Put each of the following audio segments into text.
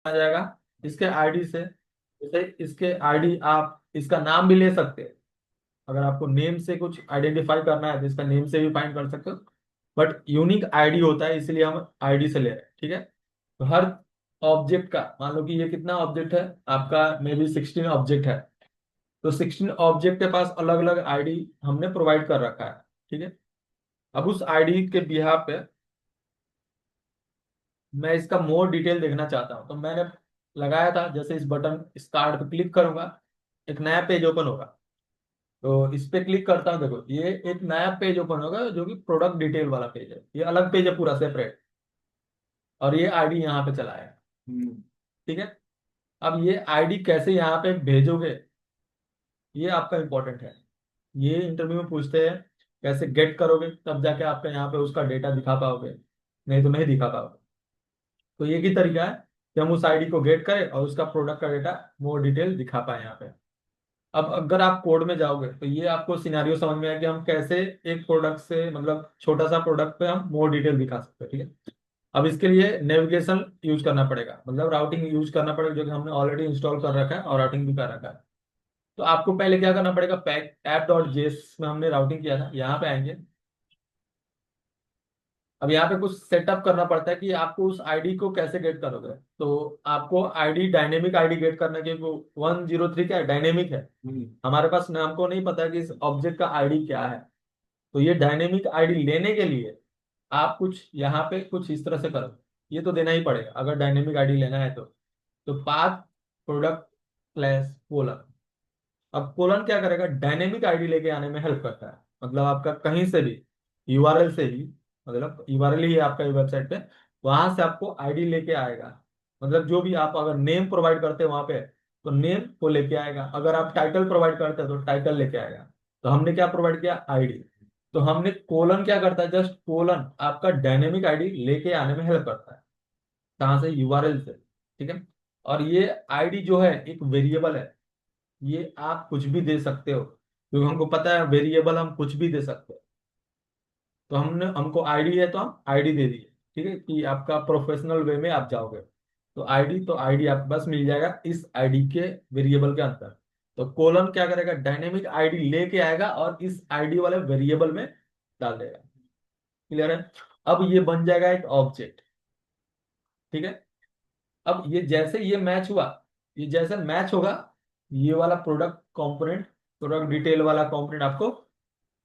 आ जाएगा इसके आईडी से। जैसे इसके आईडी आप इसका नाम भी ले सकते हैं। अगर आपको नेम से कुछ आइडेंटिफाई करना है तो इसका नेम से भी फाइंड कर सकते हो। बट यूनिक आईडी होता है इसलिए हम आईडी से ले रहे हैं, ठीक है। तो हर ऑब्जेक्ट का, मान लो कि ये कितना ऑब्जेक्ट है आपका, मे बी 16 ऑब्जेक्ट है। तो 16 ऑब्जेक्ट के पास अलग अलग आईडी हमने प्रोवाइड कर रखा है, ठीक है। अब उस आईडी के बिहाफ पे मैं इसका मोर डिटेल देखना चाहता हूँ, तो मैंने लगाया था, जैसे इस बटन इस कार्ड पे क्लिक करूंगा, एक नया पेज ओपन होगा। तो इस पे क्लिक करता हूँ, देखो ये एक नया पेज ओपन होगा जो कि प्रोडक्ट डिटेल वाला पेज है। ये अलग पेज है पूरा सेपरेट, और ये आईडी यहाँ पे चला है, ठीक है। अब ये आईडी कैसे यहाँ पे भेजोगे, ये आपका इंपॉर्टेंट है। ये इंटरव्यू में पूछते हैं, कैसे गेट करोगे, तब जाके आपका यहाँ पे उसका डेटा दिखा पाओगे, नहीं तो नहीं दिखा पाओगे। तो ये की तरीका है कि हम उस आईडी को गेट करें और उसका प्रोडक्ट का डेटा मोर डिटेल दिखा पाए यहाँ पे। अब अगर आप कोड में जाओगे तो ये आपको सिनेरियो समझ में आया कि हम कैसे एक प्रोडक्ट से, मतलब छोटा सा प्रोडक्ट पे हम मोर डिटेल दिखा सकते हैं, ठीक है। अब इसके लिए नेविगेशन यूज करना पड़ेगा, मतलब राउटिंग यूज करना पड़ेगा, जो कि हमने ऑलरेडी इंस्टॉल कर रखा है और राउटिंग भी कर रखा है। तो आपको पहले क्या करना पड़ेगा, पैक ऐप डॉट जेएस में हमने राउटिंग किया था, यहाँ पे आएंगे। अब यहाँ पे कुछ सेटअप करना पड़ता है कि आपको उस आईडी को कैसे गेट करोगे। तो आपको आईडी, डायनेमिक आईडी गेट करना, कि वो 103 क्या है, डायनेमिक है। हमारे पास ना, हमको नहीं पता कि इस ऑब्जेक्ट का आईडी क्या है। तो ये डायनेमिक आईडी लेने के लिए आप कुछ यहाँ पे कुछ इस तरह से करो। ये तो देना ही पड़ेगा अगर डायनेमिक आईडी लेना है तो पाथ प्रोडक्ट क्लास कोलन। अब कोलन क्या करेगा, डायनेमिक आईडी लेके आने में हेल्प करता है। मतलब आपका कहीं से भी यूआरएल से ही, मतलब यूआरएल ही है आपका वेबसाइट पे, वहां से आपको आईडी लेके आएगा। मतलब जो भी आप अगर नेम प्रोवाइड करते हैं वहां पे, तो नेम को लेके आएगा। अगर आप टाइटल प्रोवाइड करते हैं तो टाइटल लेके आएगा। तो हमने क्या प्रोवाइड किया, आईडी। तो हमने कोलन क्या करता है, जस्ट कोलन आपका डायनेमिक आईडी लेके आने में हेल्प करता है। कहाँ से, यूआरएल से, ठीक है। और ये आईडी जो है एक वेरिएबल है। ये आप कुछ भी दे सकते हो, क्योंकि हमको पता है वेरिएबल हम कुछ भी दे सकते हैं। तो हमने, हमको आईडी है तो हम आईडी दे दिए, ठीक है, कि आपका प्रोफेशनल वे में आप जाओगे। तो आईडी आपके पास मिल जाएगा इस आईडी के वेरिएबल के अंदर। तो कोलन क्या करेगा, डायनेमिक आईडी लेके आएगा और इस आईडी वाले वेरिएबल में डाल देगा। क्लियर है। अब ये बन जाएगा एक ऑब्जेक्ट, ठीक है। अब ये जैसे ये मैच हुआ, ये जैसे मैच होगा, ये वाला प्रोडक्ट कंपोनेंट, प्रोडक्ट डिटेल वाला कंपोनेंट आपको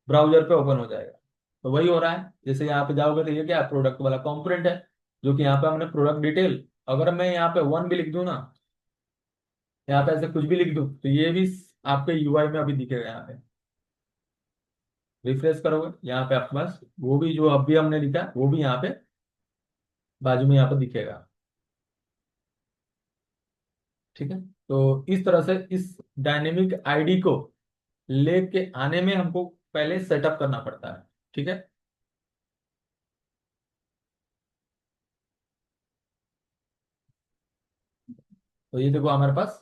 ब्राउजर पे ओपन हो जाएगा। तो वही हो रहा है, जैसे यहाँ पे जाओगे तो ये क्या है, प्रोडक्ट वाला कंपोनेंट है, जो कि यहाँ पे हमने प्रोडक्ट डिटेल, अगर मैं यहाँ पे 1 भी लिख दूं ना, यहाँ पे ऐसे कुछ भी लिख दूं, तो ये भी आपके यूआई में अभी दिखेगा। यहाँ पे रिफ्रेश करोगे, यहाँ पे आपके पास वो भी जो अभी हमने लिखा वो भी यहाँ पे बाजू में यहाँ पे दिखेगा, ठीक है। तो इस तरह से इस डायनेमिक आईडी को लेके आने में हमको पहले सेटअप करना पड़ता है, ठीक है। तो ये देखो हमारे पास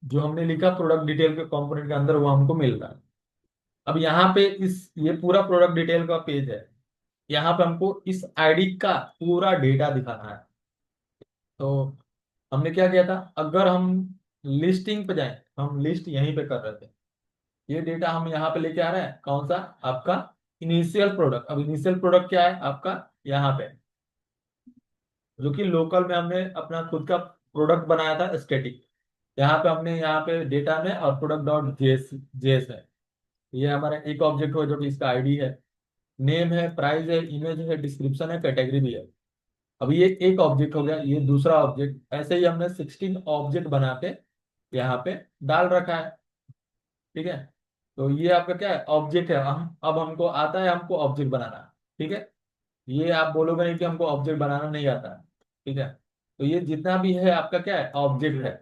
जो हमने लिखा प्रोडक्ट डिटेल के कंपोनेंट के अंदर, वो हमको मिल रहा है। अब यहाँ पे इस, ये पूरा प्रोडक्ट डिटेल का पेज है। यहाँ पे हमको इस आईडी का पूरा डेटा दिखाना है। तो हमने क्या किया था, अगर हम लिस्टिंग पे जाए, हम लिस्ट यहीं पे कर रहे थे। ये डेटा हम यहाँ पे लेके आ रहे हैं, कौन सा, आपका इनिशियल प्रोडक्ट। अब इनिशियल प्रोडक्ट क्या है आपका, यहाँ पे, जो कि लोकल में हमने अपना खुद का प्रोडक्ट बनाया था स्टैटिक। यहाँ पे हमने, यहाँ पे डेटा में और प्रोडक्ट डॉट जेएस जेएस है। ये हमारा एक ऑब्जेक्ट हो, जो कि इसका आईडी है, नेम है, प्राइस है, इमेज है, डिस्क्रिप्शन है, कैटेगरी भी है। अब ये एक ऑब्जेक्ट हो गया, ये दूसरा ऑब्जेक्ट। ऐसे ही हमने 16 ऑब्जेक्ट बना के यहाँ पे डाल रखा है, ठीक है। तो ये आपका क्या है, ऑब्जेक्ट है। हम अब हमको आता है, हमको ऑब्जेक्ट बनाना, ठीक है। ये आप बोलोगे नहीं कि हमको ऑब्जेक्ट बनाना नहीं आता है, ठीक है। तो ये जितना भी है आपका क्या है, ऑब्जेक्ट है।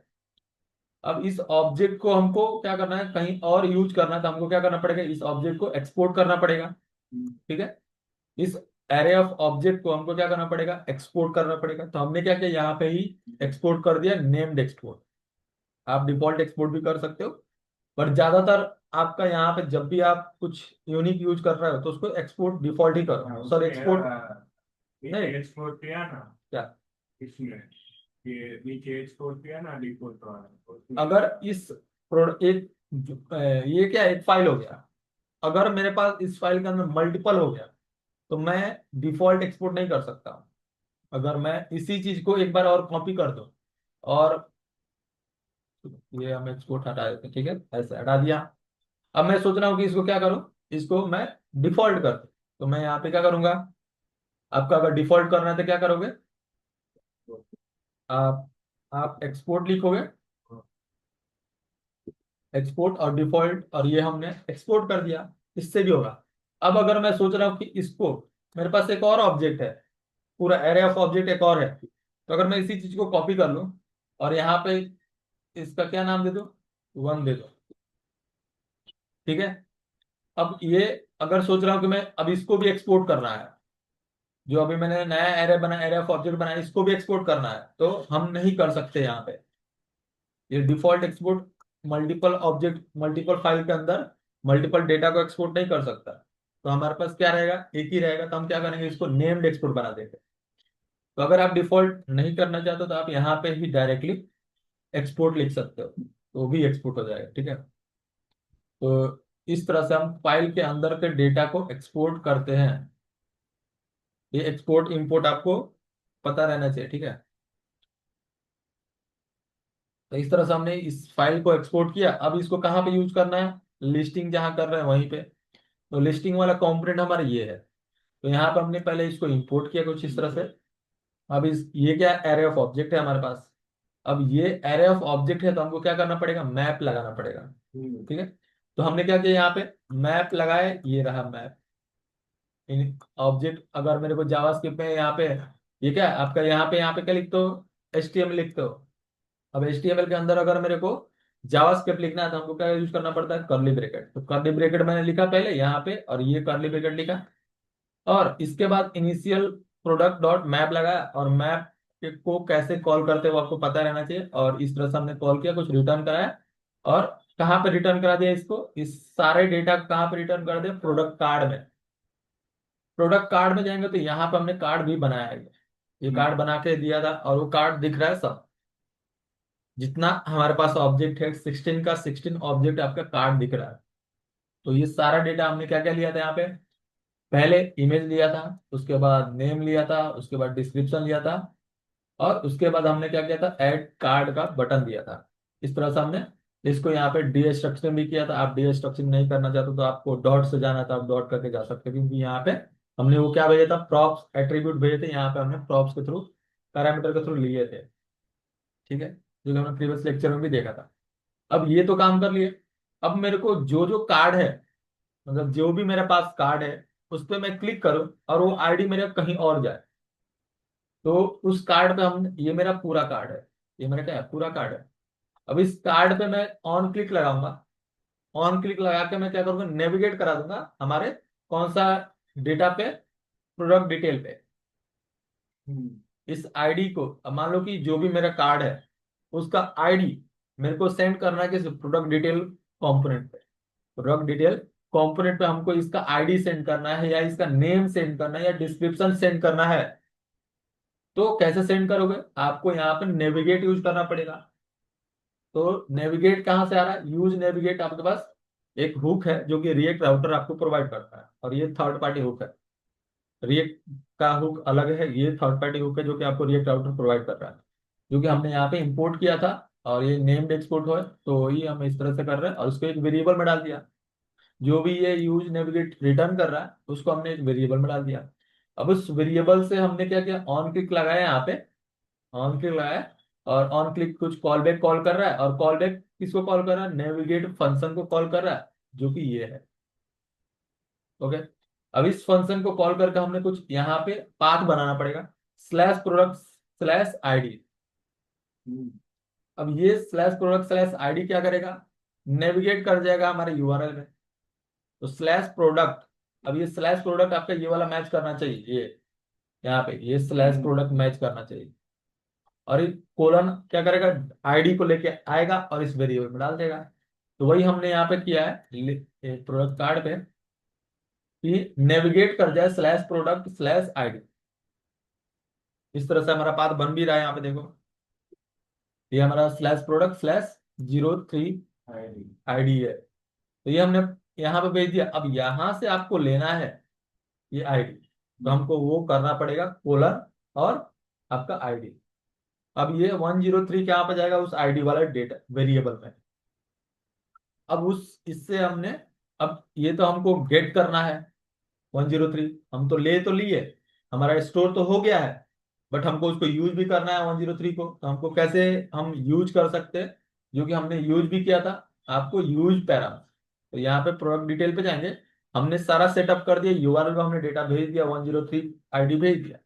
अब इस ऑब्जेक्ट को हमको क्या करना है, कहीं और यूज करना है, तो हमको क्या करना पड़ेगा, इस ऑब्जेक्ट को एक्सपोर्ट करना पड़ेगा, ठीक है। इस एरे ऑफ ऑब्जेक्ट को हमको क्या करना पड़ेगा, एक्सपोर्ट करना पड़ेगा। तो हमने क्या किया, यहाँ पे ही एक्सपोर्ट कर दिया, नेम्ड एक्सपोर्ट। आप डिफॉल्ट एक्सपोर्ट भी कर सकते हो, पर ज्यादातर आपका यहाँ पे जब भी आप कुछ यूनिक यूज कर रहे हो तो उसको एक्सपोर्ट डिफॉल्ट ही करो, सर एक्सपोर्ट नहीं, एक्सपोर्ट किया ना क्या, इसमें, ये नीचे एक्सपोर्ट किया ना डिफॉल्ट वाला। अगर इस ये क्या एक फाइल हो गया, अगर मेरे पास इस फाइल के अंदर मल्टीपल हो गया तो मैं डिफॉल्ट एक्सपोर्ट नहीं कर सकता हूं। अगर मैं इसी चीज को एक बार और कॉपी कर दूं, और ये हम एक्सपोर्ट हटा देते हैं, ठीक है, ऐसे हटा दिया। अब मैं सोच रहा हूँ कि इसको क्या करूं, इसको मैं डिफॉल्ट कर दूं। तो मैं यहाँ पे क्या करूंगा, आपका अगर डिफॉल्ट करना है तो क्या करोगे, आप आप एक्सपोर्ट लिखोगे, एक्सपोर्ट और डिफॉल्ट, और ये हमने एक्सपोर्ट कर दिया, इससे भी होगा। अब अगर मैं सोच रहा हूँ कि इसको, मेरे पास एक और ऑब्जेक्ट है, पूरा एरे ऑफ ऑब्जेक्ट एक और है, तो अगर मैं इसी चीज को कॉपी कर लूं और यहाँ पे इसका क्या नाम दे दो, वन दे दो, ठीक है। अब ये अगर सोच रहा हूँ कि मैं अब इसको भी एक्सपोर्ट करना है, जो अभी मैंने नया एरे बना, एरे ऑफ ऑब्जेक्ट बनाया, इसको भी एक्सपोर्ट करना है, तो हम नहीं कर सकते यहाँ पे। ये default export multiple object multiple file के अंदर मल्टीपल डेटा को एक्सपोर्ट नहीं कर सकता। तो हमारे पास क्या रहेगा, एक ही रहेगा, तो हम क्या करेंगे, इसको नेम्ड एक्सपोर्ट बना देंगे। तो अगर आप डिफॉल्ट नहीं करना चाहते हो तो आप यहाँ पे ही डायरेक्टली एक्सपोर्ट लिख सकते हो, तो भी एक्सपोर्ट हो जाएगा, ठीक है। तो इस तरह से हम फाइल के अंदर के डेटा को एक्सपोर्ट करते हैं। ये एक्सपोर्ट इंपोर्ट आपको पता रहना चाहिए, ठीक है। तो इस तरह से हमने इस फाइल को एक्सपोर्ट किया। अब इसको कहाँ पे यूज करना है, लिस्टिंग जहाँ कर रहे हैं वहीं पे। तो लिस्टिंग वाला कंपोनेंट हमारा ये है। तो यहाँ पे हमने पहले इसको इंपोर्ट किया कुछ इस तरह से। अब इस ये क्या एरे ऑफ ऑब्जेक्ट है हमारे पास। अब ये एरे ऑफ ऑब्जेक्ट है तो हमको क्या करना पड़ेगा, मैप लगाना पड़ेगा, ठीक है। तो हमने क्या किया, यहाँ पे मैप लगाए, ये रहा मैप। इन ऑब्जेक्ट अगर मेरे को जावास्क्रिप्ट में यहाँ पे, ये क्या आपका यहाँ पे क्या लिखते हो, HTML लिखते हो। अब HTML के अंदर अगर मेरे को जावास्क्रिप्ट लिखना है तो हमको क्या यूज करना पड़ता है, कर्ली ब्रैकेट। तो कर्ली ब्रैकेट मैंने लिखा पहले यहाँ पे, और ये कर्ली ब्रैकेट लिखा, और इसके बाद इनिशियल प्रोडक्ट डॉट मैप लगाया, और मैप को कैसे कॉल करते हैं वो आपको पता रहना चाहिए। और इस तरह से हमने कॉल किया, कुछ रिटर्न कराया, और कहाँ पे रिटर्न करा दिया इसको, इस सारे डेटा को कहाँ पे रिटर्न कर दिया, प्रोडक्ट कार्ड में। प्रोडक्ट कार्ड में जाएंगे तो यहाँ पे हमने कार्ड भी बनाया है, ये कार्ड बना के दिया था, और वो कार्ड दिख रहा है सब, जितना हमारे पास ऑब्जेक्ट है 16 का 16 ऑब्जेक्ट आपका कार्ड दिख रहा है। तो ये सारा डेटा हमने क्या क्या लिया था यहाँ पे, पहले इमेज लिया था, उसके बाद नेम लिया था, उसके बाद डिस्क्रिप्शन लिया था, और उसके बाद हमने क्या किया था, ऐड कार्ड का बटन दिया था। इस तरह से हमने इसको यहाँ पे डीस्ट्रक्शन भी किया था। आप डीस्ट्रक्शन नहीं करना चाहते तो आपको डॉट से जाना था, आप डॉट करके जा सकते हो, क्योंकि यहाँ पे हमने वो क्या भेजा था, प्रॉप्स एट्रीब्यूट भेजे थे, यहाँ पे हमने प्रॉप्स के थ्रू, पैरामीटर के थ्रू लिए थे, ठीक है, जो कि हमने प्रीवियस लेक्चर में भी देखा था। अब ये तो काम कर लिए। अब मेरे को जो जो कार्ड है, मतलब जो भी मेरे पास कार्ड है, उस पर मैं क्लिक करूं और वो आईडी मेरे कहीं और जाए, तो उस कार्ड पे हम, ये मेरा पूरा कार्ड है, ये मेरा क्या है, पूरा कार्ड है। अब इस कार्ड पे मैं ऑन क्लिक लगाऊंगा, ऑन क्लिक लगा के मैं क्या करूंगा, नेविगेट करा दूंगा हमारे कौन सा डेटा पे, प्रोडक्ट डिटेल पे। इस आईडी को, अब मान लो कि जो भी मेरा कार्ड है उसका आईडी मेरे को सेंड करना है किस, प्रोडक्ट डिटेल कंपोनेंट पे। प्रोडक्ट डिटेल कंपोनेंट पे हमको इसका आईडी सेंड करना है, या इसका नेम सेंड करना है, या डिस्क्रिप्शन सेंड करना है। तो कैसे सेंड करोगे, आपको यहाँ पे नेविगेट यूज करना पड़ेगा। तो नेविगेट कहाँ से आ रहा है, यूज नेविगेट आपके पास एक हुक है जो कि रिएक्ट राउटर आपको प्रोवाइड करता है, और ये थर्ड पार्टी हुक है। रिएक्ट का हुक अलग है, ये थर्ड पार्टी हुक है जो कि आपको रिएक्ट राउटर प्रोवाइड कर रहा है, जो कि हमने यहाँ पे इंपोर्ट किया था। और ये नेम्ड एक्सपोर्ट हो, तो ही हम इस तरह से कर रहे हैं, और उसको एक वेरिएबल में डाल दिया। जो भी ये यूज नेविगेट रिटर्न कर रहा है उसको हमने एक वेरिएबल में डाल दिया। अब उस वेरिएबल से हमने क्या किया, ऑन क्लिक लगाया यहाँ पे, ऑन क्लिक लगाया, और ऑन क्लिक कुछ कॉल बैक कॉल कर रहा है, और कॉल बैक किसको कॉल कर रहा है, नेविगेट फंक्शन को कॉल कर रहा है, जो कि ये है, ओके। अब इस फंक्शन को कॉल करके हमने कुछ यहाँ पे पाथ बनाना पड़ेगा, स्लैश प्रोडक्ट स्लैश आईडी। अब ये स्लैश प्रोडक्ट स्लैश आईडी क्या करेगा, नेविगेट कर जाएगा हमारे यूआरएल में। तो स्लैश प्रोडक्ट, अब ये स्लैश प्रोडक्ट आपका ये वाला मैच करना चाहिए, ये यहाँ पे ये स्लैश प्रोडक्ट मैच करना चाहिए। और ये कोलन क्या करेगा, आईडी को लेके आएगा और इस वेरिएबल में डाल देगा। तो वही हमने यहाँ पे किया है प्रोडक्ट कार्ड पे, कि नेविगेट कर जाए स्लैश प्रोडक्ट स्लैश आईडी। इस तरह से हमारा पाथ बन भी रहा है, यहाँ पे देखो। ये हमारा slash product slash 03 ID. ID है। तो ये हमने यहाँ पे भेज दिया। अब यहाँ से आपको लेना है ये आईडी, तो हमको वो करना पड़ेगा कोलन और आपका आईडी। अब ये 103 क्या पे जाएगा, उस आईडी वाला डेटा वेरिएबल में। अब उस इससे हमने, अब ये तो हमको गेट करना है 103, हम तो लिए, हमारा स्टोर तो हो गया है, बट हमको उसको यूज भी करना है 103 को। तो हमको कैसे हम यूज कर सकते हैं, जो कि हमने यूज भी किया था, आपको यूज पैराम। तो यहाँ पे प्रोडक्ट डिटेल पे जाएंगे, हमने सारा सेटअप कर दिया, यूआरएल में हमने डेटा भेज दिया, 103 आईडी भेज दिया,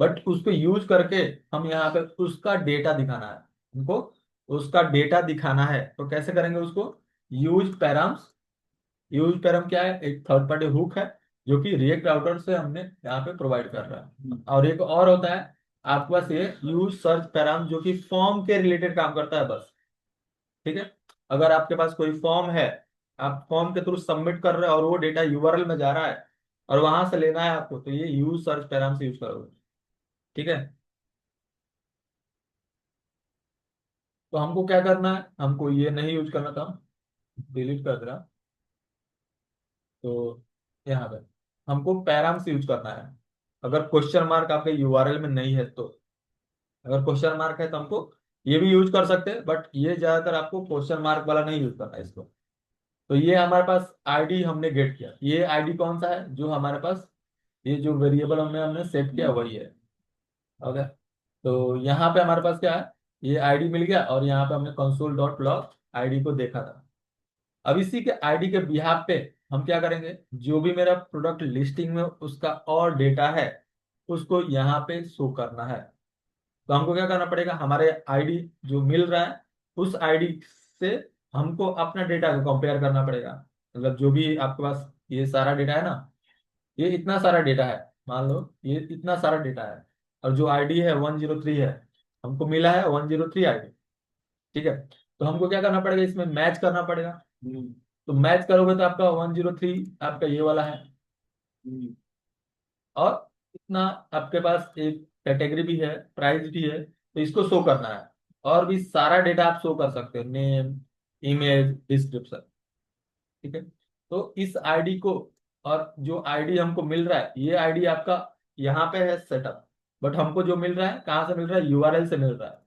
बट उसको यूज करके हम यहाँ पे उसका डेटा दिखाना है हमको, उसका डेटा दिखाना है। तो कैसे करेंगे उसको, यूज पैराम्स। यूज पैराम क्या है, एक थर्ड पार्टी हुक है जो कि रिएक्ट राउटर से हमने यहाँ पे प्रोवाइड कर रहा है। और एक और होता है आपके पास ये यूज सर्च पैराम, जो कि फॉर्म के रिलेटेड काम करता है बस। ठीक है, अगर आपके पास कोई फॉर्म है, आप फॉर्म के थ्रू सबमिट कर रहे हो और वो डेटा यूआरएल में जा रहा है और वहां से लेना है आपको, तो ये यूज सर्च पैराम से यूज करोगे। ठीक है, तो हमको क्या करना है, हमको ये नहीं यूज करना था, डिलीट कर देना। तो यहाँ पे हमको पैराम्स यूज करना है। अगर क्वेश्चन मार्क आपके यूआरएल में नहीं है तो, अगर क्वेश्चन मार्क है तो हमको ये भी यूज कर सकते हैं, बट ये ज्यादातर आपको क्वेश्चन मार्क वाला नहीं यूज करना है इसको। तो ये हमारे पास आईडी हमने गेट किया, ये आईडी कौन सा है जो हमारे पास, ये जो वेरिएबल हमने हमने सेट किया वही है। ओके, तो यहाँ पे हमारे पास क्या है, ये आईडी मिल गया और यहाँ पे हमने कंसोल डॉट लॉग आईडी को देखा था। अब इसी के आईडी के बिहाफ पे हम क्या करेंगे, जो भी मेरा प्रोडक्ट लिस्टिंग में उसका और डेटा है उसको यहाँ पे शो करना है। तो हमको क्या करना पड़ेगा, हमारे आईडी जो मिल रहा है उस आईडी से हमको अपना डेटा को कंपेयर करना पड़ेगा। मतलब जो भी आपके पास ये सारा डेटा है ना, ये इतना सारा डेटा है, मान लो ये इतना सारा डेटा है, और जो आईडी है 103 है, हमको मिला है 103 आईडी। ठीक है, तो हमको क्या करना पड़ेगा, इसमें मैच करना पड़ेगा। तो मैच करोगे तो आपका 103 आपका ये वाला है, और इतना आपके पास एक कैटेगरी भी है, प्राइस भी है, तो इसको शो करना है। और भी सारा डेटा आप शो कर सकते हो, नेम, इमेज, डिस्क्रिप्शन। ठीक है, तो इस आईडी को, और जो आईडी हमको मिल रहा है ये आईडी आपका यहाँ पे है सेटअप, बट हमको जो मिल रहा है कहाँ से मिल रहा है, यूआरएल से मिल रहा है।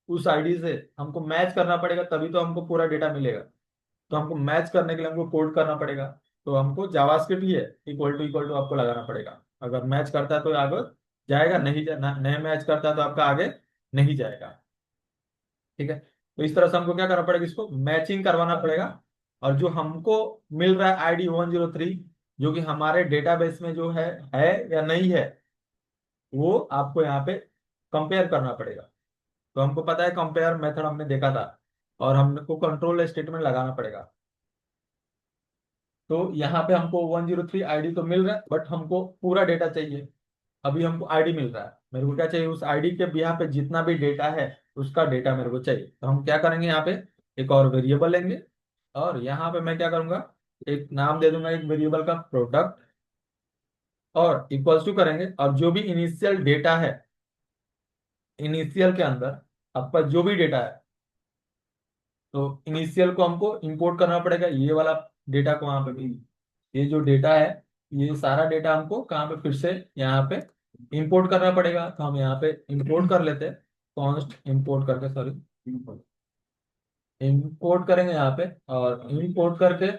उस आईडी से हमको मैच करना पड़ेगा तभी तो हमको पूरा डेटा मिलेगा। तो हमको मैच करने के लिए हमको कोड करना पड़ेगा। तो हमको जावास्क्रिप्ट ही है, इक्वल टू आपको लगाना पड़ेगा। अगर मैच करता है तो आगे जाएगा, नहीं मैच करता है तो आपका आगे नहीं जाएगा। ठीक है, तो इस तरह से हमको क्या करना पड़ेगा, इसको मैचिंग करवाना पड़ेगा। और जो हमको मिल रहा है आईडी 103, जो कि हमारे डेटाबेस में जो है या नहीं है, वो आपको यहाँ पे कंपेयर करना पड़ेगा। तो हमको पता है कंपेयर मेथड हमने देखा था, और हमको कंट्रोल स्टेटमेंट लगाना पड़ेगा। तो यहाँ पे हमको 103 आईडी तो मिल रहा है, बट हमको पूरा डेटा चाहिए। अभी हमको आईडी मिल रहा है, मेरे को क्या चाहिए, उस आईडी के यहाँ पे जितना भी डेटा है उसका डेटा मेरे को चाहिए। तो हम क्या करेंगे, यहाँ पे एक और वेरिएबल लेंगे, और यहाँ पे मैं क्या करूंगा, एक नाम दे दूंगा एक वेरिएबल का प्रोडक्ट, और इक्वल्स टू करेंगे, और जो भी इनिशियल डेटा है, इनिशियल के अंदर आपका जो भी डेटा है, तो इनिशियल को हमको इंपोर्ट करना पड़ेगा, ये वाला डेटा को वहां पे भी, ये जो डेटा है ये सारा डेटा हमको कहाँ पे फिर से यहाँ पे इंपोर्ट करना पड़ेगा। तो हम यहाँ पे इंपोर्ट कर लेते हैं, कॉन्स्ट इंपोर्ट करके, सॉरी इंपोर्ट करेंगे यहाँ पे, और इंपोर्ट करके,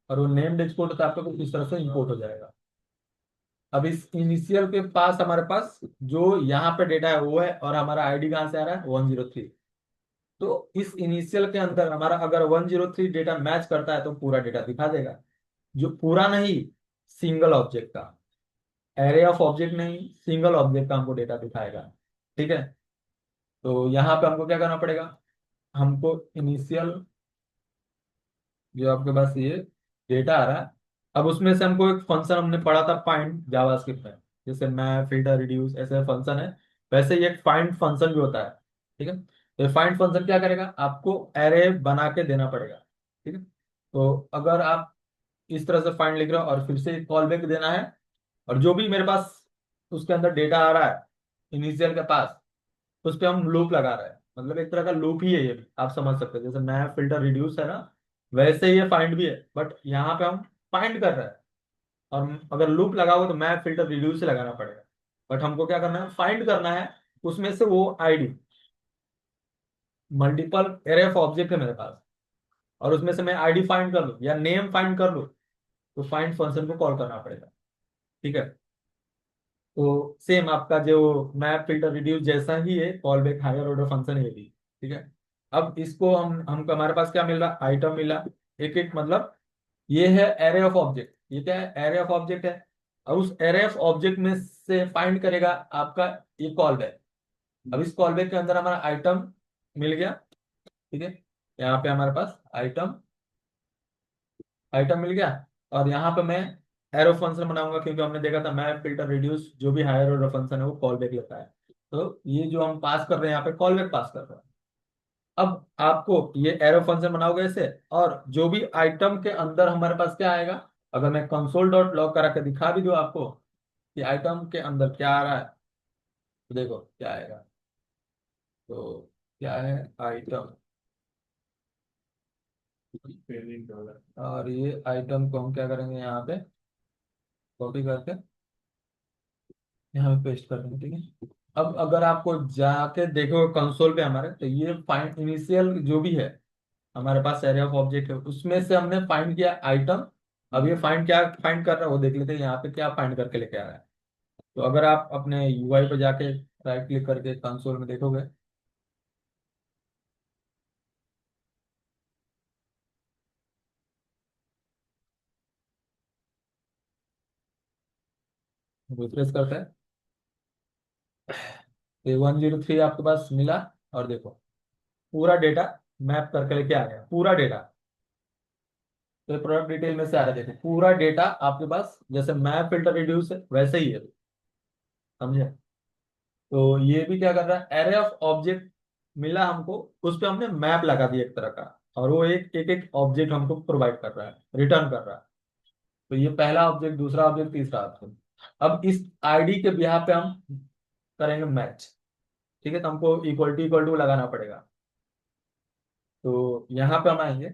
और वो नेम्ड एक्सपोर्ट होता है आपका कुछ इस तरह से इंपोर्ट हो जाएगा। अब इस इनिशियल के पास हमारे पास जो यहाँ पे डेटा है वो है, और हमारा आईडी कहाँ से आ रहा है, 103। तो इस इनिशियल के अंदर हमारा अगर 103 डेटा मैच करता है तो पूरा डेटा दिखा देगा। जो पूरा नहीं, सिंगल ऑब्जेक्ट का, एरे ऑफ ऑब्जेक्ट नहीं, सिंगल ऑब्जेक्ट का हमको डेटा दिखाएगा। ठीक है, तो यहाँ पे हमको क्या करना पड़ेगा, हमको इनिशियल जो आपके पास ये डेटा आ रहा है, अब उसमें से हमको एक फंक्शन हमने पढ़ा था फाइंड जावास्क्रिप्ट में, जैसे मैप, फिल्टर, रिड्यूस ऐसे फंक्शन है, वैसे ही एक फाइंड फंक्शन भी होता है। ठीक है, तो ये फाइंड फंक्शन क्या करेगा, आपको एरे बना के देना पड़ेगा। ठीक है, तो अगर आप इस तरह से फाइंड लिख रहे हो और फिर से कॉल बैक देना है, और जो भी मेरे पास उसके अंदर डेटा आ रहा है इनिशियल के पास, उस पर हम लूप लगा रहे हैं। मतलब एक तरह का लूप ही है ये भी, आप समझ सकते हैं। जैसे मैप फिल्टर रिड्यूस है ना, वैसे ही ये फाइंड भी है, बट यहाँ पे हम फाइंड कर रहे हैं। और अगर लूप लगाओगे तो मैप फिल्टर रिड्यूस से लगाना पड़ेगा, बट हमको क्या करना है, फाइंड करना है उसमें से वो ID. Multiple array of object है मेरे पास, और उसमें से मैं आईडी फाइंड कर लूँ या नेम फाइंड कर लूँ, तो फाइंड फंक्शन को कॉल करना पड़ेगा। ठीक है। तो सेम आपका जो मैप फिल्टर रिड्यूस जैसा ही है, callback higher order function है भी। ठीक है। अब इसको हम हमारे पास क्या मिल रहा, आइटम मिला, एक एक मतलब ये है एरे ऑफ ऑब्जेक्ट। ये क्या है, एरे ऑफ ऑब्जेक्ट है। और उस एरे ऑफ ऑब्जेक्ट में से फाइंड करेगा आपका ये कॉल बैक। अब इस कॉल बैक के अंदर हमारा आइटम मिल गया। ठीक है। यहाँ पे हमारे पास आइटम आइटम मिल गया। और यहाँ पे मैं एरो फंक्शन बनाऊंगा, क्योंकि हमने देखा था मैप फिल्टर रिड्यूस जो भी हायर ऑर्डर फंक्शन है वो कॉल बैक लेता है। तो ये जो हम पास कर रहे हैं यहाँ पे कॉल बैक पास कर रहे हैं। अब आपको ये एरो फंक्शन बनाओगे ऐसे, और जो भी आइटम के अंदर हमारे पास क्या आएगा, अगर मैं कंसोल डॉट लॉग करा के दिखा भी दूं आपको कि आइटम के अंदर क्या आ रहा है, तो देखो क्या आएगा। तो क्या है, आइटम। $1 और ये आइटम को हम क्या करेंगे, यहाँ पे कॉपी करके यहाँ पे पेस्ट कर देंगे। ठीक है। अब अगर आपको जाके देखो कंसोल पे हमारे, तो ये फाइंड इनिशियल जो भी है हमारे पास एरे ऑफ ऑब्जेक्ट है, उसमें से हमने फाइंड किया आइटम। अब ये फाइंड क्या फाइंड कर रहा है वो देख लेते हैं, यहाँ पे क्या फाइंड करके लेके आ रहा है। तो अगर आप अपने यूआई पे जाके राइट क्लिक करके कंसोल में देखोगे, रिफ्रेश करते हैं, तो 103 आपके पास मिला। और देखो पूरा डेटा मैप करके लेके आ गया, पूरा डेटा। तो ये प्रोडक्ट डिटेल में से आ रहा है, देखो पूरा डेटा आपके पास जैसे मैप फिल्टर रिड्यूस है वैसे ही है। समझे। तो ये भी क्या कर रहा है, एरे ऑफ ऑब्जेक्ट मिला हमको, उस पे हमने मैप लगा दिया एक तरह का, और वो एक एक एक ऑब्जेक्ट हमको प्रोवाइड कर रहा है, रिटर्न कर रहा है। तो ये पहला ऑब्जेक्ट, दूसरा ऑब्जेक्ट, तीसरा ऑब्जेक्ट। अब इस आईडी के बिहाफ पे हम करेंगे मैच। ठीक है। तो हमको इक्वल टू लगाना पड़ेगा। तो यहाँ पे हम आएंगे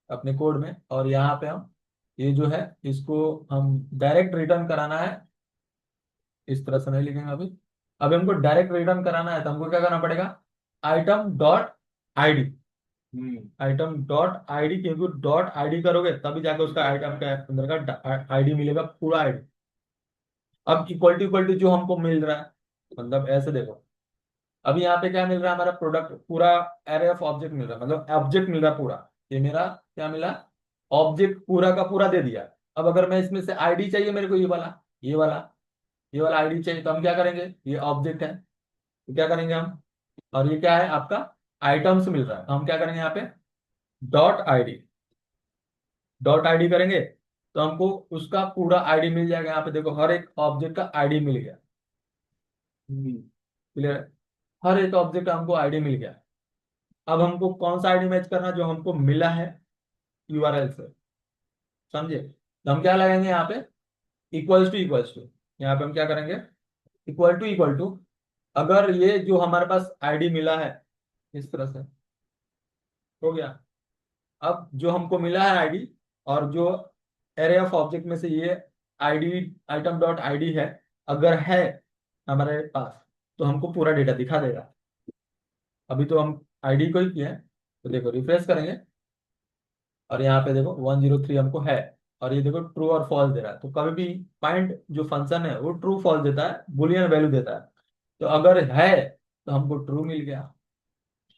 अपने कोड में, और यहाँ पे हम ये जो है इसको हम डायरेक्ट रिटर्न कराना है। इस तरह से नहीं लिखेंगे अभी। अभी हमको डायरेक्ट रिटर्न कराना है, तो हमको क्या करना पड़ेगा, item dot ID. Item dot ID, क्योंकि डॉट आईडी करोगे तभी जाके उसका आइटम के अंदर का आईडी मिलेगा, पूरा आईडी। अब इक्वल टू जो हमको मिल रहा है, मतलब ऐसे देखो, अभी यहाँ पे क्या मिल रहा है, हमारा प्रोडक्ट पूरा एरे ऑफ ऑब्जेक्ट मिल रहा है, मतलब ऑब्जेक्ट मिल रहा है पूरा। ये मेरा क्या मिला, ऑब्जेक्ट पूरा का पूरा दे दिया। अब अगर मैं इसमें से आईडी चाहिए मेरे को, ये वाला आईडी चाहिए, तो हम क्या करेंगे, ये ऑब्जेक्ट है तो क्या करेंगे हम, और ये क्या है आपका आइटम्स मिल रहा है, तो हम क्या करेंगे यहाँ पे डॉट आईडी करेंगे, तो हमको उसका पूरा आईडी मिल जाएगा। यहाँ पे देखो हर एक ऑब्जेक्ट का आईडी मिल गया। क्लियर है। हर एक ऑब्जेक्ट का हमको आईडी मिल गया। अब हमको कौन सा आईडी मैच करना, जो हमको मिला है यूआरएल से। समझे। तो हम क्या लगाएंगे यहाँ पे, इक्वल्स टू। यहाँ पे हम क्या करेंगे, इक्वल टू। अगर ये जो हमारे पास आईडी मिला है, इस तरह से हो गया। अब जो हमको मिला है आईडी, और जो एरे ऑफ ऑब्जेक्ट में से ये आईडी, आइटम डॉट आईडी है, अगर है हमारे पास, तो हमको पूरा डेटा दिखा देगा। अभी तो हम आईडी को ही किया है। तो देखो रिफ्रेश करेंगे, और यहाँ पे देखो 103 हमको है। और ये देखो ट्रू और फॉल्स दे रहा है। तो कभी भी फाइंड जो फंक्शन है वो ट्रू फॉल्स देता है, बुलियन वैल्यू देता है। तो अगर है तो हमको ट्रू मिल गया।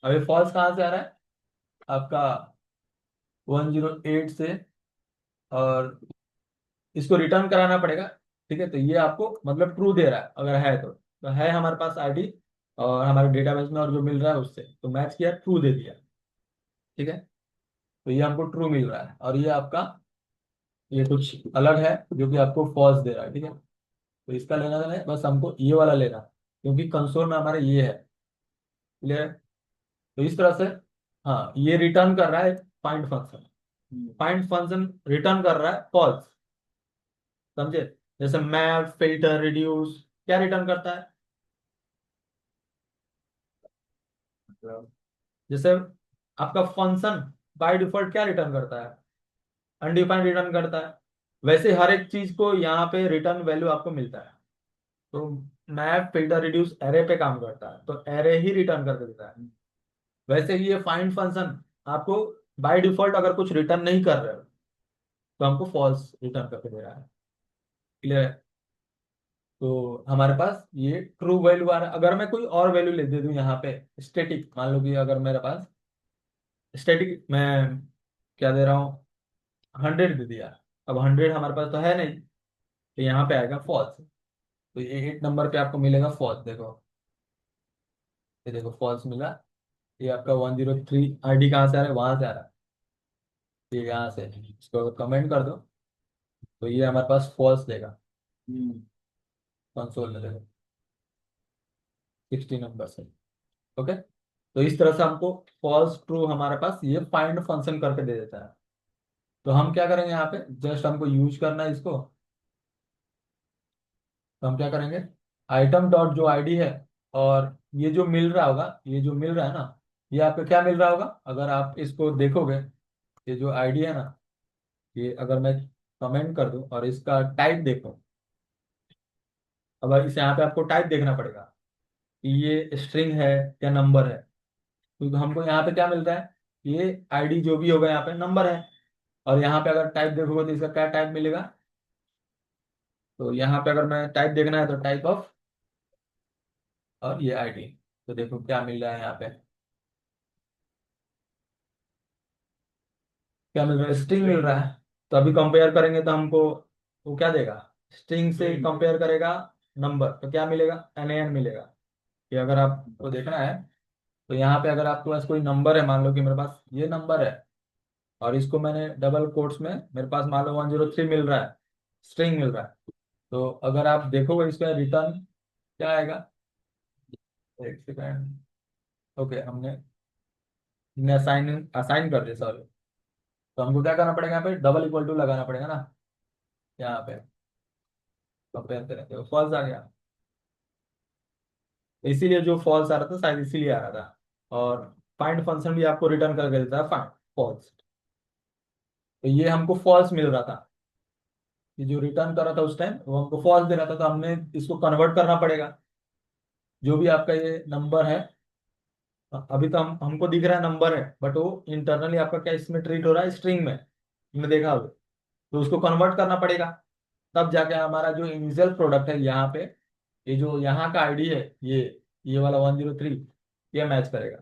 अभी फॉल्स कहाँ से आ रहा है आपका, 108 से। और इसको रिटर्न कराना पड़ेगा। ठीक है। तो ये आपको मतलब ट्रू दे रहा है अगर है तो है हमारे पास आईडी, और हमारे डेटाबेस में और जो मिल रहा है उससे तो मैच किया, ट्रू दे दिया। ठीक है। तो ये हमको ट्रू मिल रहा है, और ये आपका ये कुछ अलग है जो कि आपको फॉल्स दे रहा है। ठीक है। तो इसका लेना देना है, बस हमको ये वाला लेना, क्योंकि कंसोल में हमारे ये है। क्लियर। तो इस तरह से, हाँ ये रिटर्न कर रहा है find function. Find function return कर रहा है फॉल्स। समझे। जैसे मैप फिल्टर रिड्यूस क्या रिटर्न करता है, जैसे आपका फंक्शन बाय डिफॉल्ट क्या रिटर्न करता है, अनडिफाइंड रिटर्न करता है। वैसे हर एक चीज को यहाँ पे रिटर्न वैल्यू आपको मिलता है। तो मैप फिल्टर रिड्यूस एरे पे काम करता है, तो एरे ही रिटर्न करके देता है। वैसे ही ये फाइंड फंक्शन आपको बाय डिफॉल्ट अगर कुछ रिटर्न नहीं कर रहे हो तो हमको फॉल्स रिटर्न करके दे रहा है। क्लियर है? तो हमारे पास ये ट्रू वैल्यू आ रहा है। अगर मैं कोई और वैल्यू ले दे दूं यहाँ पे स्टैटिक, मान लो कि अगर मेरे पास स्टैटिक मैं क्या दे रहा हूँ, 100 दे दिया। अब 100 हमारे पास तो है नहीं, तो यहाँ पे आएगा फॉल्स। तो ये 8 नंबर पे आपको मिलेगा फॉल्स। देखो, ये देखो फॉल्स मिला। ये आपका 103 आईडी कहाँ से आ रहा है, वहां से आ रहा है, ये यहाँ से। इसको कमेंट कर दो तो ये हमारे पास फॉल्स देगा कंसोल में। देखो 60 नंबर से। ओके, तो इस तरह से हमको फॉल्स ट्रू हमारे पास ये फाइंड फंक्शन करके दे देता है। तो हम क्या करेंगे यहाँ पे, जस्ट हमको यूज करना है इसको। तो हम क्या करेंगे, आइटम डॉट जो आईडी है, और ये जो मिल रहा होगा, ये जो मिल रहा है ना, ये आपको क्या मिल रहा होगा अगर आप इसको देखोगे। ये जो आईडी है ना, ये अगर मैं कमेंट कर दूं और इसका टाइप देखो, अब इस यहाँ पे आपको टाइप देखना पड़ेगा कि ये स्ट्रिंग है या नंबर है। क्योंकि हमको यहाँ पे क्या मिल रहा है, ये आईडी जो भी होगा यहाँ पे नंबर है। और यहाँ पे अगर टाइप देखोगे तो इसका क्या टाइप मिलेगा। तो यहाँ पे अगर मैं टाइप देखना है तो टाइप ऑफ, और ये आईडी। तो देखो क्या मिल रहा है यहाँ पे, क्या मिल रहा है, स्ट्रिंग मिल रहा है। तो अभी कंपेयर करेंगे तो हमको वो क्या देगा, स्ट्रिंग से कंपेयर करेगा नंबर, तो क्या मिलेगा, NaN मिलेगा। कि अगर आपको देखना है तो यहाँ पे अगर आपके पास कोई नंबर है, मान लो कि मेरे पास ये नंबर है, और इसको मैंने डबल कोट्स में, मेरे पास मान लो 103 मिल रहा है, स्ट्रिंग मिल रहा है। तो अगर आप देखोगे इसका रिटर्न क्या आएगा, एक सेकेंड। ओके, हमने असाइन असाइन कर दिया, सॉरी। तो हमको क्या करना पड़ेगा, यहाँ पे डबल इक्वल टू लगाना पड़ेगा ना, यहाँ पे कंपेयर करें तो फॉल्स आ गया। तो इसीलिए जो फॉल्स आ रहा था शायद इसीलिए आ रहा था। और फाइंड फंक्शन भी आपको रिटर्न करके देता है फाइंड फॉल्स। तो ये हमको फॉल्स मिल रहा था, कि जो रिटर्न कर रहा था उस टाइम वो हमको फॉल्स दे रहा था, तो हमने इसको कन्वर्ट करना पड़ेगा। जो भी आपका ये नंबर है, अभी तो हमको दिख रहा है नंबर है, बट वो इंटरनली आपका क्या इसमें ट्रीट हो रहा है, स्ट्रिंग में, हमने देखा होगा। तो उसको कन्वर्ट करना पड़ेगा, तब जाके हमारा जो इनिशियल प्रोडक्ट है यहाँ पे, ये जो यहाँ का आईडी है, ये वाला 103, ये मैच करेगा।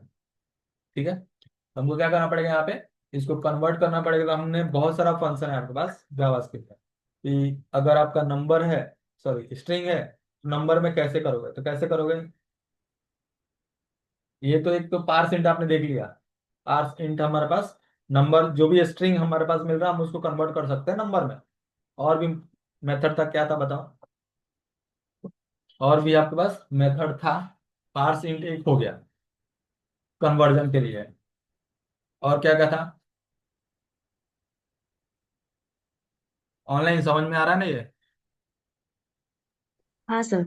ठीक है, तो हमको क्या करना पड़ेगा यहाँ पे, इसको कन्वर्ट करना पड़ेगा। तो हमने बहुत सारा फंक्शन है आपके पास जावास्क्रिप्ट में, कि अगर आपका नंबर है, सॉरी स्ट्रिंग है, नंबर में कैसे करोगे, तो कैसे करोगे। ये तो एक तो पार्स इंट आपने देख लिया। पार्स इंट हमारे पास नंबर जो भी स्ट्रिंग हमारे पास मिल रहा है हम उसको कन्वर्ट कर सकते हैं नंबर में। और भी मेथड था, क्या था बताओ। और भी आपके पास मेथड था, पार्स इंट एक हो गया कन्वर्जन के लिए। और क्या क्या था, ऑनलाइन समझ में आ रहा है ना ये। हाँ सर।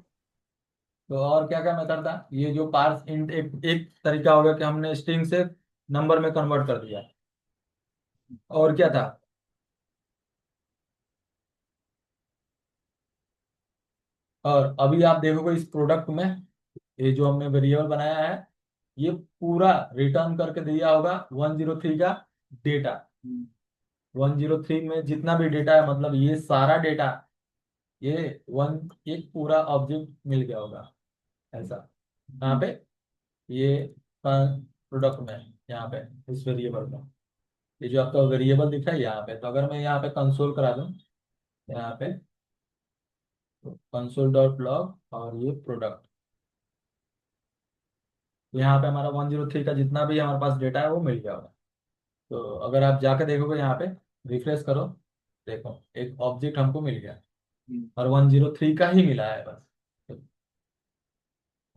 तो और क्या क्या मेथड था, ये जो पार्स इंट एक एक तरीका हो गया कि हमने स्ट्रिंग से नंबर में कन्वर्ट कर दिया। और क्या था, और अभी आप देखोगे इस प्रोडक्ट में, ये जो हमने वेरिएबल बनाया है, ये पूरा रिटर्न करके दिया होगा 103 का डेटा। 103 में जितना भी डेटा है, मतलब ये सारा डेटा, ये वन एक पूरा ऑब्जेक्ट मिल गया होगा ऐसा, यहाँ पे ये प्रोडक्ट में, यहाँ पे इस वेरिएबल में, ये जो आपका वेरिएबल दिख रहा है यहाँ पे। तो अगर मैं यहाँ पे कंसोल करा दूँ, यहाँ पे कंसोल डॉट लॉग और ये प्रोडक्ट, तो यहाँ पे हमारा 103 का जितना भी हमारे पास डेटा है वो मिल गया होगा। तो अगर आप जाके देखोगे यहाँ पे, रिफ्रेश करो, देखो एक ऑब्जेक्ट हमको मिल गया, और 103 का ही मिला है बस। तो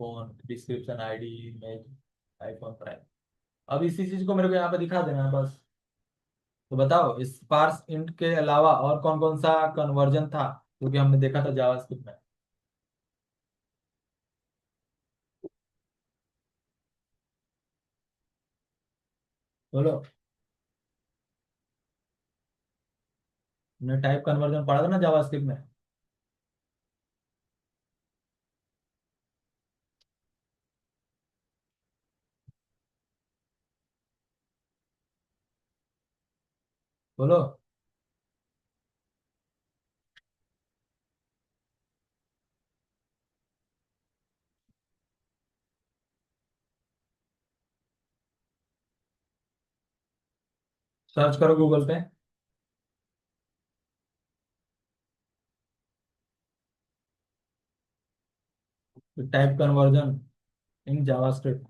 phone description ID image iPhone price, अब इसी चीज को मेरे को यहाँ पे दिखा देना है बस। तो बताओ इस पार्स इंट के अलावा और कौन कौन सा कन्वर्जन था जो कि हमने देखा था जावास्क्रिप्ट में। बोलो। हमने टाइप कन्वर्जन पढ़ा था ना जावास्क्रिप्ट में। बोलो। सर्च करो गूगल पे। Type conversion in JavaScript.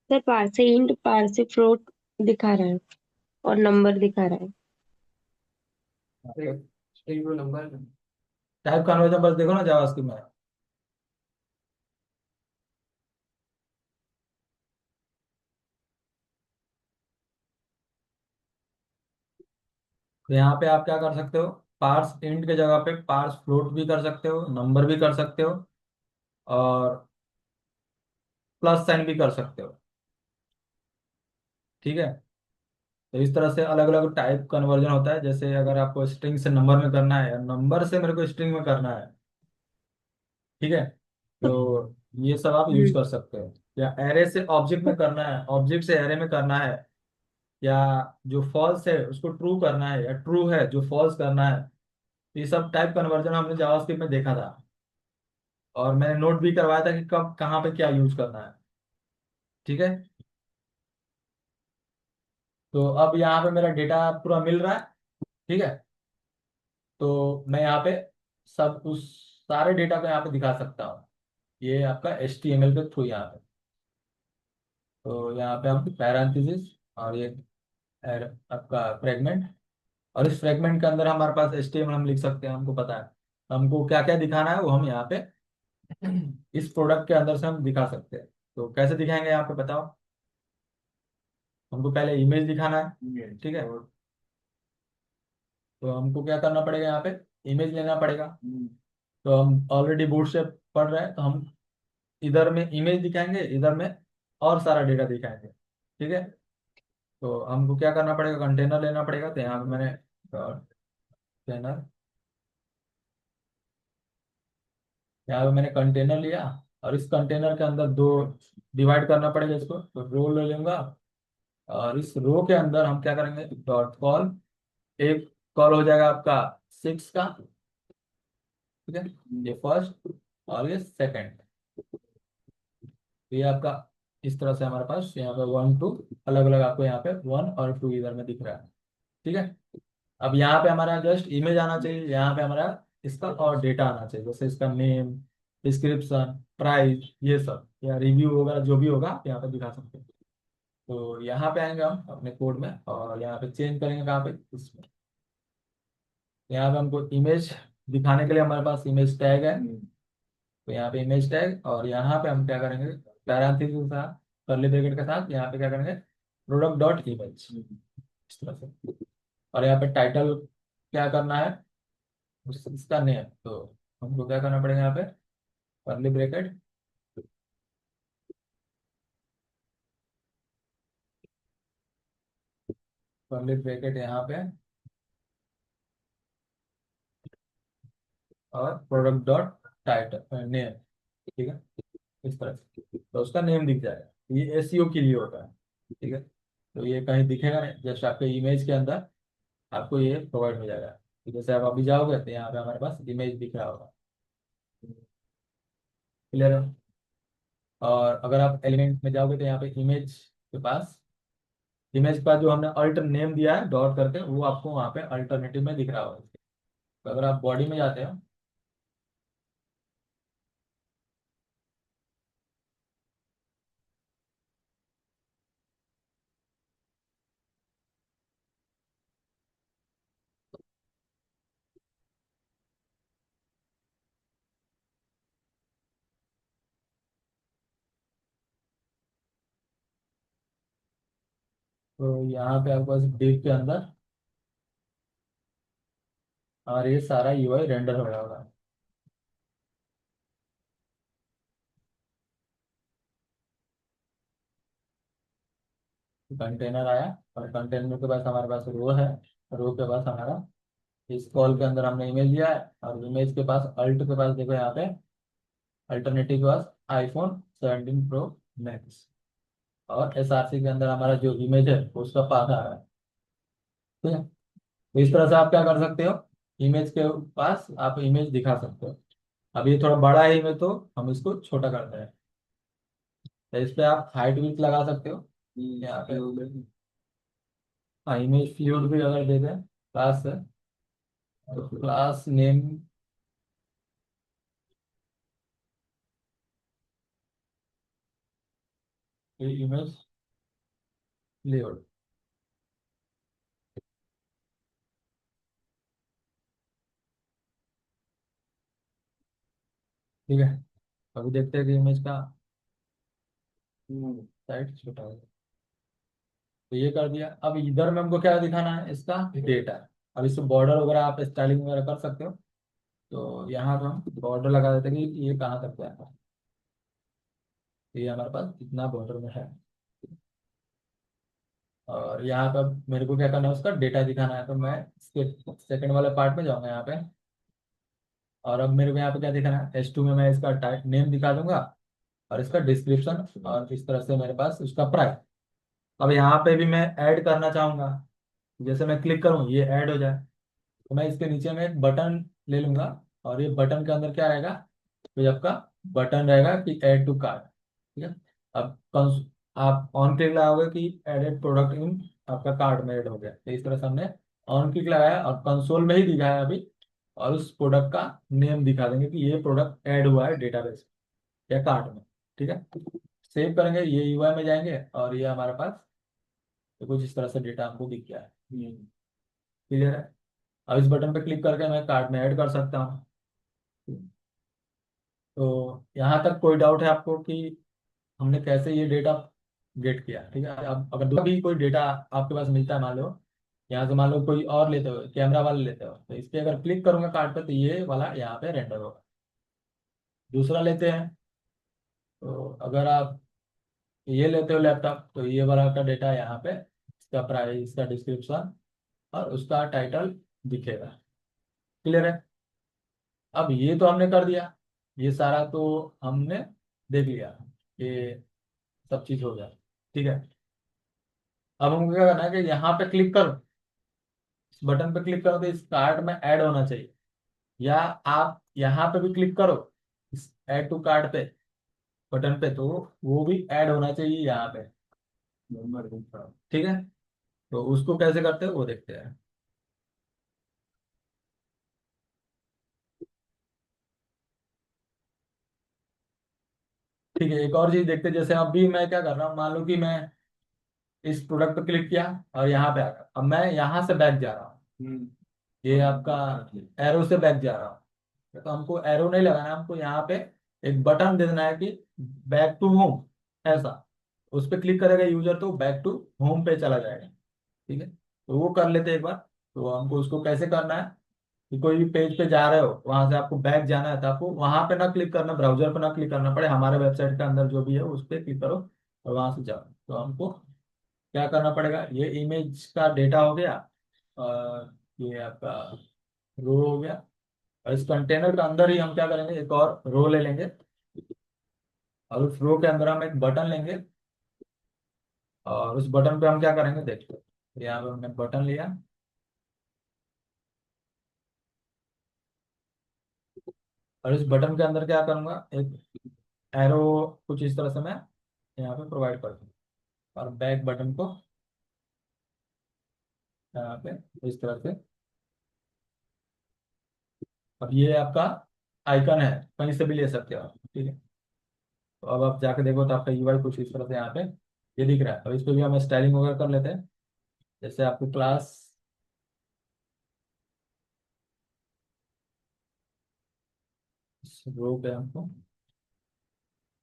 सर पार से इंट पार से फ्लोट दिखा रहा है और नंबर दिखा रहा है। स्ट्रिंग को नंबर। टाइप कन्वर्जन बस देखो ना जावास्क्रिप्ट में। तो यहाँ पे आप क्या कर सकते हो, पार्स इंट के जगह पे पार्स फ्लोट भी कर सकते हो, नंबर भी कर सकते हो, और प्लस साइन भी कर सकते हो। ठीक है। तो इस तरह से अलग अलग टाइप कन्वर्जन होता है। जैसे अगर आपको स्ट्रिंग से नंबर में करना है या नंबर से मेरे को स्ट्रिंग में करना है, ठीक है, तो ये सब आप यूज हम्म। कर सकते हो। या एरे से ऑब्जेक्ट में करना है, ऑब्जेक्ट से एरे में करना है, या जो फॉल्स है उसको ट्रू करना है, या ट्रू है जो फॉल्स करना है। तो ये सब टाइप कन्वर्जन हमने जावास्क्रिप्ट में देखा था, और मैंने नोट भी करवाया था कि कब कहाँ पे क्या यूज करना है। ठीक है। तो अब यहाँ पे मेरा डेटा पूरा मिल रहा है। ठीक है। तो मैं यहाँ पे सब उस सारे डेटा को यहाँ पे दिखा सकता हूँ। ये आपका HTML के थ्रू यहाँ पे। तो यहाँ पे हम पैरेंथेसिस और ये आपका फ्रेगमेंट, और इस फ्रेगमेंट के अंदर हमारे पास HTML हम लिख सकते हैं, हमको पता है हमको क्या क्या दिखाना है, वो हम यहाँ पे इस प्रोडक्ट के अंदर से हम दिखा सकते हैं। तो कैसे दिखाएंगे यहाँ पे बताओ। हमको पहले इमेज दिखाना है। ठीक है। तो हमको क्या करना पड़ेगा, यहाँ पे इमेज लेना पड़ेगा। तो हम ऑलरेडी बोर्ड से पढ़ रहे हैं, तो हम इधर में इमेज दिखाएंगे, इधर में और सारा डेटा दिखाएंगे। ठीक है। तो हमको क्या करना पड़ेगा, कंटेनर लेना पड़ेगा। तो यहाँ पे मैंने कंटेनर, यहाँ पे मैंने कंटेनर लिया, और इस कंटेनर के अंदर दो डिवाइड करना पड़ेगा इसको। तो रो ले लूंगा, और इस रो के अंदर हम क्या करेंगे, डॉट कॉल। एक कॉल हो जाएगा आपका 6 का। ठीक है। ये फर्स्ट और ये सेकंड। तो ये आपका इस तरह से हमारे पास यहाँ पे 1 2 अलग अलग आपको यहाँ पे 1 और 2 इधर में दिख रहा है। ठीक है। अब यहाँ पे हमारा जस्ट इमेज आना चाहिए, यहाँ पे हमारा इसका और डेटा आना चाहिए, जैसे इसका नेम, डिस्क्रिप्शन, प्राइस, ये सब, या रिव्यू वगैरह जो भी होगा आप यहाँ पे दिखा सकते हैं। तो यहाँ पे आएंगे हम अपने कोड में, और यहाँ पे चेंज करेंगे कहाँ पे, इसमें। यहाँ पे हमको इमेज दिखाने के लिए हमारे पास इमेज टैग है। तो यहाँ पे इमेज टैग, और यहाँ पे हम क्या करेंगे, पैरेंथेसिस के साथ, कर्ली ब्रैकेट के साथ यहाँ पे क्या करेंगे, प्रोडक्ट डॉट इमेज, इस तरह से। और यहाँ पे टाइटल क्या करना है, इसका नेम। तो हमको क्या करना पड़ेगा, यहाँ पे कर्ली ब्रैकेट, कर्ली ब्रैकेट यहाँ पे, और प्रोडक्ट डॉट टाइटल नेम। ठीक है। इस तरह से तो उसका नेम दिख जाएगा। ये SEO के लिए होता है। ठीक है। तो ये कहीं दिखेगा नहीं, जस्ट आपके इमेज के अंदर आपको ये प्रोवाइड हो जाएगा। तो जैसे आप अभी जाओगे तो यहाँ पे हमारे पास इमेज दिख रहा होगा। क्लियर है। और अगर आप एलिमेंट में जाओगे तो यहाँ पे इमेज के पास, इमेज का जो हमने अल्टर नेम दिया है डॉट करके, वो आपको वहाँ पे अल्टरनेटिव में दिख रहा होगा। तो अगर आप बॉडी में जाते हो, तो यहाँ पे आपके पास div के अंदर और ये सारा यूआई रेंडर हो जाएगा। कंटेनर आया और कंटेनर के पास हमारे पास रो है, रो के पास हमारा इस कॉल के अंदर हमने इमेज लिया है, और इमेज के पास अल्ट के पास देखो यहाँ पे अल्टरनेटिव के पास iPhone 17 Pro Max, और SRC के अंदर हमारा जो इमेज है उसका पाथ आ रहा है। ठीक है, तो इस तरह से आप क्या कर सकते हो, इमेज के पास आप इमेज दिखा सकते हो। अब ये थोड़ा बड़ा है इमेज, तो हम इसको छोटा करते हैं। तो इस पे आप हाइट विड्थ लगा सकते हो यहाँ पे। हाँ, इमेज फ्लूइड भी अगर दे दें क्लास है, तो क्लास नेम इमेज फ्लूइड। ठीक है, अभी देखते हैं कि इमेज का साइज छोटा हो। तो ये कर दिया। अब इधर में हमको क्या दिखाना है, इसका डेटा। अब इसको बॉर्डर वगैरह आप स्टाइलिंग वगैरह कर सकते हो। तो यहाँ पे हम बॉर्डर लगा देते हैं कि ये कहाँ तक जाएगा। तो ये हमारे पास इतना बॉर्डर में है। और यहाँ पे अब मेरे को क्या करना है, उसका डेटा दिखाना है। तो मैं इसके सेकंड वाले पार्ट में जाऊंगा यहाँ पे, और अब मेरे को यहाँ पे क्या दिखाना है, H2 में मैं इसका टाइप नेम दिखा दूंगा और इसका डिस्क्रिप्शन, और इस तरह से मेरे पास उसका प्राइस। अब यहाँ पे भी मैं ऐड करना चाहूंगा, जैसे मैं क्लिक करूँ ये ऐड हो जाए। तो मैं इसके नीचे में एक बटन ले लूंगा, और ये बटन के अंदर क्या रहेगा, तो ये आपका बटन रहेगा कि ऐड टू कार्ट। ठीक है, अब आप ऑन क्लिक लगाओगे कि एडेड प्रोडक्ट इन आपका कार्ट में ऐड हो गया। तो इस तरह से हमने ऑन क्लिक लगाया और कंसोल में ही दिखाया अभी, और उस प्रोडक्ट का नेम दिखा देंगे कि ये प्रोडक्ट ऐड हुआ है डेटाबेस या कार्ट में। ठीक है, सेव करेंगे, ये यूआई में जाएंगे, और ये हमारे पास तो कुछ इस तरह से डेटा हमको दिख गया है। क्लियर है। अब इस बटन पे क्लिक करके मैं कार्ट में ऐड कर सकता हूँ। तो यहाँ तक कोई डाउट है आपको कि हमने कैसे ये डेटा गेट किया? ठीक है, अब अगर दूसरा भी कोई डेटा आपके पास मिलता है, मान लो यहाँ से, मान लो कोई और लेते हो, कैमरा वाले लेते हो, तो इस पे अगर क्लिक करूंगा कार्ड पे, तो ये वाला यहाँ पे रेंडर होगा। दूसरा लेते हैं, तो अगर आप ये लेते हो लैपटॉप, तो ये वाला का डेटा यहाँ पे, इसका प्राइस, इसका डिस्क्रिप्शन और उसका टाइटल दिखेगा। क्लियर है। अब ये तो हमने कर दिया, ये सारा तो हमने देख लिया, ये सब चीज हो गया। ठीक है, अब हमको क्या करना है कि यहाँ पे क्लिक करो, इस बटन पे क्लिक करो तो इस कार्ट में ऐड होना चाहिए, या आप यहाँ पे भी क्लिक करो इस ऐड टू कार्ट पे बटन पे, तो वो भी ऐड होना चाहिए यहाँ पे। ठीक है, तो उसको कैसे करते हैं वो देखते हैं। ठीक है, एक और चीज देखते हैं, जैसे अभी मैं क्या कर रहा हूँ, मान लो कि मैं इस प्रोडक्ट पे क्लिक किया और यहाँ पे आ गया, अब मैं यहाँ से बैक जा रहा हूँ, ये आपका एरो से बैक जा रहा हूँ। तो हमको एरो नहीं लगाना है, हमको यहाँ पे एक बटन दे देना है कि बैक टू होम, ऐसा। उस पर क्लिक करेगा यूजर तो बैक टू होम पे चला जाएगा। ठीक है, तो वो कर लेते हैं एक बार। तो हमको उसको कैसे करना है, कि कोई भी पेज पे जा रहे हो, वहां से आपको बैक जाना है, तो आपको वहां पे ना क्लिक करना, ब्राउजर पे ना क्लिक करना पड़े, हमारे वेबसाइट के अंदर जो भी है उस पर क्लिक करो और वहां से जाओ। तो हमको क्या करना पड़ेगा, ये इमेज का डेटा हो गया, और ये आपका रो हो गया, और इस कंटेनर के अंदर ही हम क्या करेंगे, एक और रो ले लेंगे, और उस रो के अंदर हम एक बटन लेंगे, और उस बटन पे हम क्या करेंगे देखते हैं। तो यहाँ पे हमने बटन लिया, और इस बटन के अंदर क्या करूंगा, एक एरो कुछ इस तरह से मैं यहाँ पे प्रोवाइड कर दूँ, और बैक बटन को यहाँ पे इस तरह से। अब ये आपका आइकन है, कहीं से भी ले सकते हो आप। ठीक है, तो अब आप जाके देखो तो आपका यूआई कुछ इस तरह से यहाँ पे ये दिख रहा है। अब इस पे भी हम स्टाइलिंग वगैरह कर लेते हैं, जैसे आपकी क्लास रो पे हमको